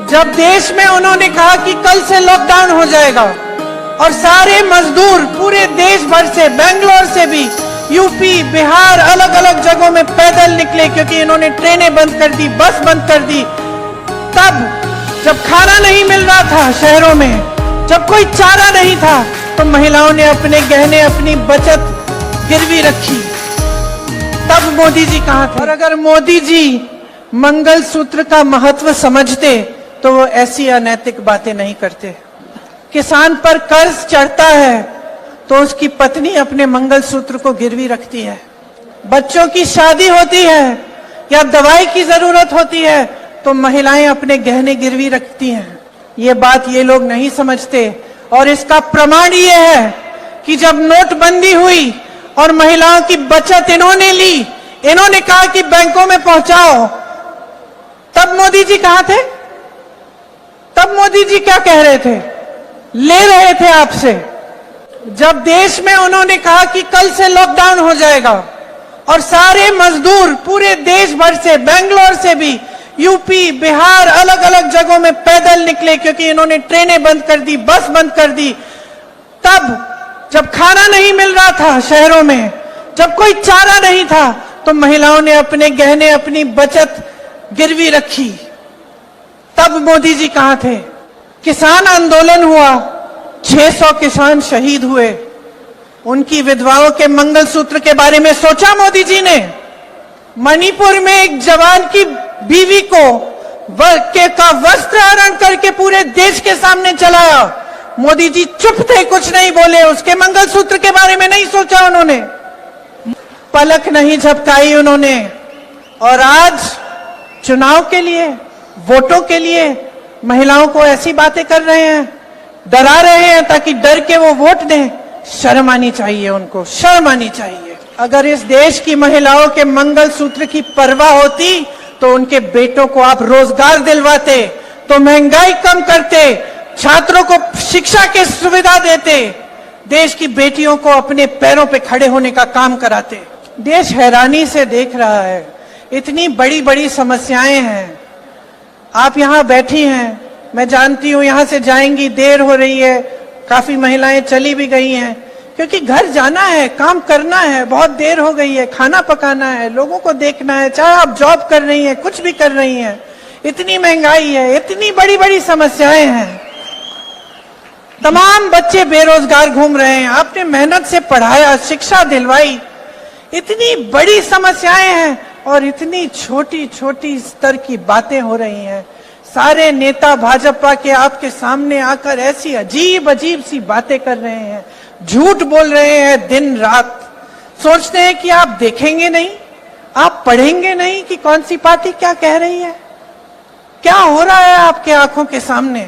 जब देश में उन्होंने कहा कि कल से लॉकडाउन हो जाएगा और सारे मजदूर पूरे देश भर से, बेंगलोर से भी, यूपी, बिहार, अलग अलग जगहों में पैदल निकले क्योंकि इन्होंने ट्रेनें बंद कर दी, बस बंद कर दी। तब जब खाना नहीं मिल रहा था शहरों में, जब कोई चारा नहीं था, तो महिलाओं ने अपने गहने, अपनी बचत गिरवी रखी। तब मोदी जी कहाँ थे? और अगर मोदी जी मंगलसूत्र का महत्व समझते तो वो ऐसी अनैतिक बातें नहीं करते। किसान पर कर्ज चढ़ता है तो उसकी पत्नी अपने मंगलसूत्र को गिरवी रखती है। बच्चों की शादी होती है या दवाई की जरूरत होती है तो महिलाएं अपने गहने गिरवी रखती हैं। ये बात ये लोग नहीं समझते। और इसका प्रमाण ये है कि जब नोटबंदी हुई और महिलाओं की बचत इन्होंने ली, इन्होंने कहा कि बैंकों में पहुंचाओ, तब मोदी जी कहां थे? तब मोदी जी क्या कह रहे थे? ले रहे थे आपसे। जब देश में उन्होंने कहा कि कल से लॉकडाउन हो जाएगा और सारे मजदूर पूरे देश भर से, बेंगलोर से भी, यूपी, बिहार, अलग अलग जगहों में पैदल निकले क्योंकि इन्होंने ट्रेनें बंद कर दी, बस बंद कर दी। तब जब खाना नहीं मिल रहा था शहरों में, जब कोई चारा नहीं था, तो महिलाओं ने अपने गहने, अपनी बचत गिरवी रखी। तब मोदी जी कहां थे? किसान आंदोलन हुआ, 600 किसान शहीद हुए। उनकी विधवाओं के मंगलसूत्र के बारे में सोचा मोदी जी ने? मणिपुर में एक जवान की बीवी को का वस्त्र हरण करके पूरे देश के सामने चलाया। मोदी जी चुप थे, कुछ नहीं बोले। उसके मंगलसूत्र के बारे में नहीं सोचा उन्होंने, पलक नहीं झपकाई उन्होंने। और आज चुनाव के लिए, वोटों के लिए महिलाओं को ऐसी बातें कर रहे हैं, डरा रहे हैं ताकि डर के वो वोट दें। शर्म आनी चाहिए उनको, शर्म आनी चाहिए। अगर इस देश की महिलाओं के मंगलसूत्र की परवाह होती तो उनके बेटों को आप रोजगार दिलवाते, तो महंगाई कम करते, छात्रों को शिक्षा की सुविधा देते, देश की बेटियों को अपने पैरों पे खड़े होने का काम कराते। देश हैरानी से देख रहा है, इतनी बड़ी बड़ी समस्याएं हैं। आप यहाँ बैठी हैं, मैं जानती हूँ यहाँ से जाएंगी, देर हो रही है, काफी महिलाएं चली भी गई हैं क्योंकि घर जाना है, काम करना है, बहुत देर हो गई है, खाना पकाना है, लोगों को देखना है, चाहे आप जॉब कर रही हैं, कुछ भी कर रही हैं। इतनी महंगाई है, इतनी बड़ी बड़ी समस्याएं हैं, तमाम बच्चे बेरोजगार घूम रहे हैं, आपने मेहनत से पढ़ाया, शिक्षा दिलवाई, इतनी बड़ी समस्याएं हैं और इतनी छोटी छोटी स्तर की बातें हो रही हैं। सारे नेता भाजपा के आपके सामने आकर ऐसी अजीब अजीब सी बातें कर रहे हैं, झूठ बोल रहे हैं दिन रात। सोचते हैं कि आप देखेंगे नहीं, आप पढ़ेंगे नहीं कि कौन सी पार्टी क्या कह रही है, क्या हो रहा है आपके आंखों के सामने।